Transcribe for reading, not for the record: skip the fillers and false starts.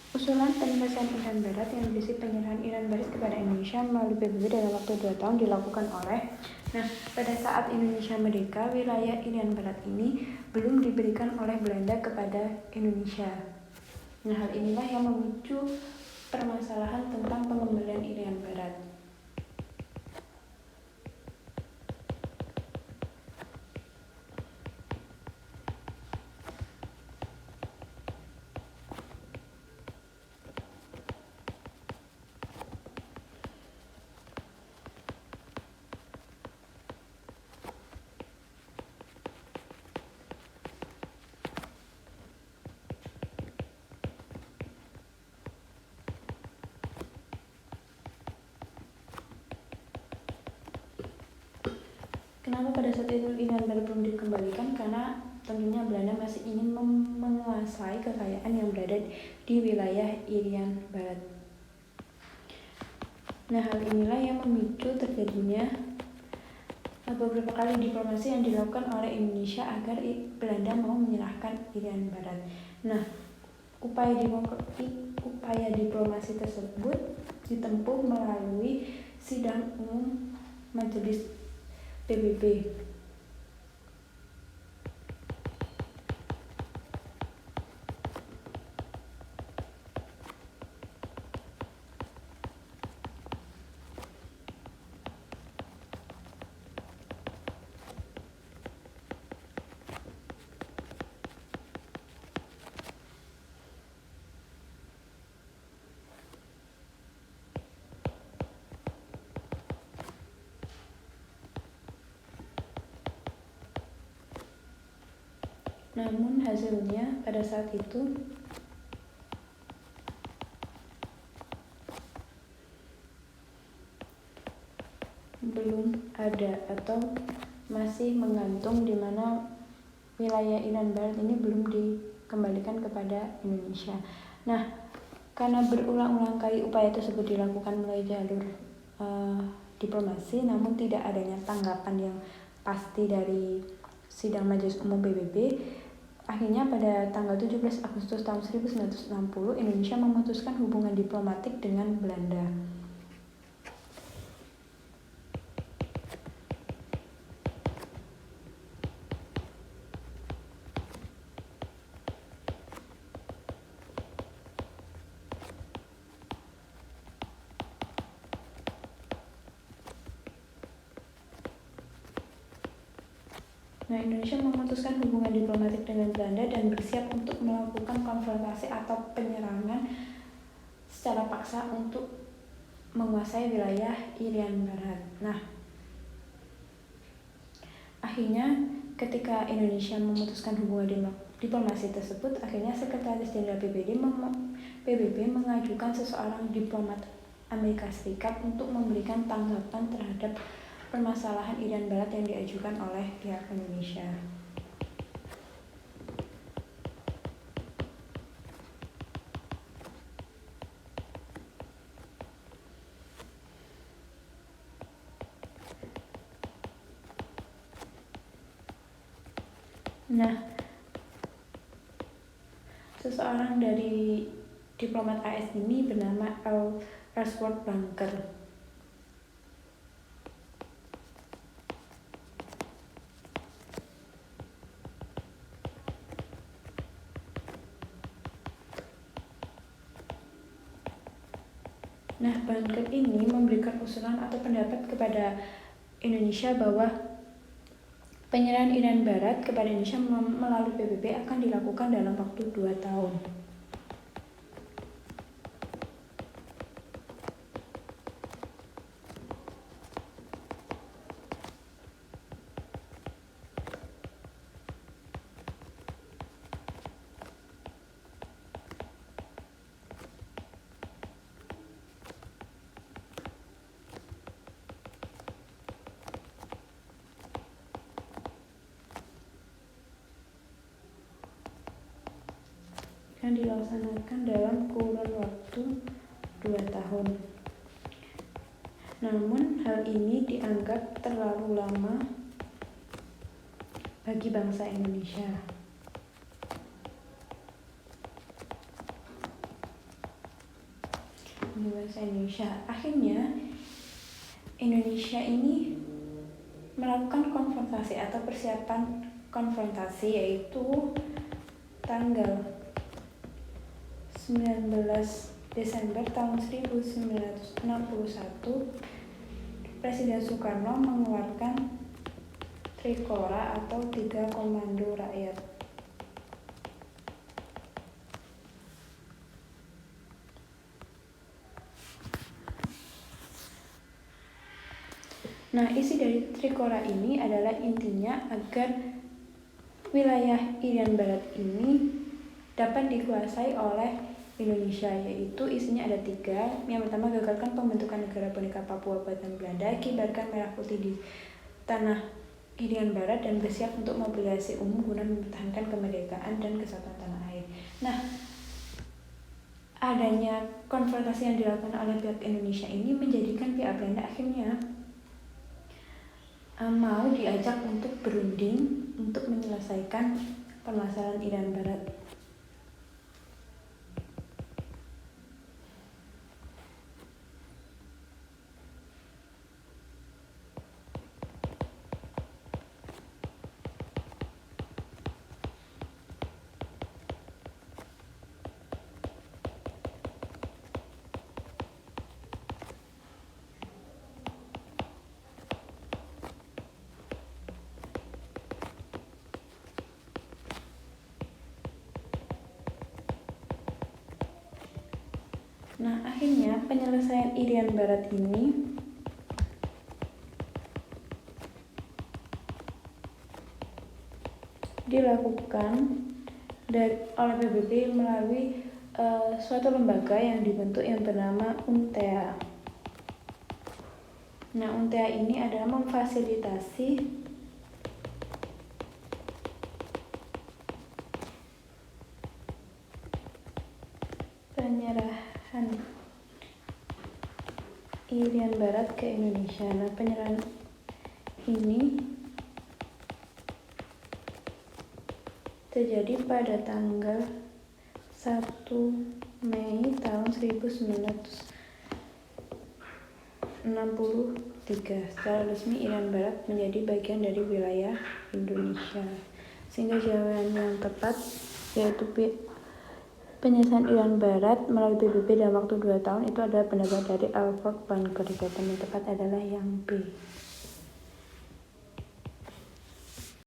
Usulan penyelesaian Iran Barat yang berisi penyerahan Iran Barat kepada Indonesia melalui PBB dalam waktu 2 tahun dilakukan oleh. Pada saat Indonesia merdeka, wilayah Irian Barat ini belum diberikan oleh Belanda kepada Indonesia. Hal inilah yang memicu permasalahan tentang pengembalian Irian Barat. Kenapa pada saat itu Irian Barat belum dikembalikan? Karena tentunya Belanda masih ingin menguasai kekayaan yang berada di wilayah Irian Barat. Hal inilah yang memicu terjadinya beberapa kali diplomasi yang dilakukan oleh Indonesia agar Belanda mau menyerahkan Irian Barat. Upaya diplomasi tersebut ditempuh melalui sidang umum Majelis PBB. Namun hasilnya pada saat itu belum ada atau masih menggantung, di mana wilayah Irian Barat ini belum dikembalikan kepada Indonesia. Karena berulang-ulang kali upaya tersebut dilakukan melalui jalur diplomasi, namun tidak adanya tanggapan yang pasti dari sidang Majelis Umum PBB, akhirnya pada tanggal 17 Agustus tahun 1960 Indonesia memutuskan hubungan diplomatik dengan Belanda. Indonesia memutuskan hubungan diplomatik dengan Belanda dan bersiap untuk melakukan konfrontasi atau penyerangan secara paksa untuk menguasai wilayah Irian Barat. Akhirnya ketika Indonesia memutuskan hubungan diplomasi tersebut, akhirnya Sekretaris Jenderal PBB mengajukan seseorang diplomat Amerika Serikat untuk memberikan tanggapan terhadap permasalahan Irian Barat yang diajukan oleh pihak Indonesia. Seseorang dari diplomat AS ini bernama Ellsworth Bunker. Bunker ini memberikan usulan atau pendapat kepada Indonesia bahwa penyerahan Irian Barat kepada Indonesia melalui PBB akan dilakukan dalam waktu 2 tahun. Yang dilaksanakan dalam kurun waktu 2 tahun. Namun hal ini dianggap terlalu lama bagi bangsa Indonesia. bangsa Indonesia. Akhirnya Indonesia ini melakukan konfrontasi atau persiapan konfrontasi, yaitu tanggal 19 Desember tahun 1961 Presiden Soekarno mengeluarkan Trikora atau 3 Komando Rakyat. Nah, isi dari Trikora ini adalah intinya agar wilayah Irian Barat ini dapat dikuasai oleh Indonesia, yaitu isinya ada 3. Yang pertama, gagalkan pembentukan negara boneka Papua buatan Belanda, kibarkan merah putih di tanah Irian Barat, dan bersiap untuk mobilisasi umum guna mempertahankan kemerdekaan dan kesatuan tanah air. Nah, adanya konfrontasi yang dilakukan oleh pihak Indonesia ini menjadikan pihak Belanda akhirnya mau diajak untuk berunding untuk menyelesaikan permasalahan Irian Barat. Nah, akhirnya penyelesaian Irian Barat ini dilakukan oleh PBB melalui suatu lembaga yang dibentuk yang bernama UNTEA. Nah, UNTEA ini adalah memfasilitasi penyerahan Irian Barat ke Indonesia. Nah, penyerahan ini terjadi pada tanggal 1 Mei tahun 1963. Secara resmi Irian Barat menjadi bagian dari wilayah Indonesia, sehingga jawaban yang tepat yaitu penyelesaian Irian Barat melalui PBB dalam waktu 2 tahun itu adalah pendapat dari Alfred Van Kerkhove. Yang tepat adalah yang B.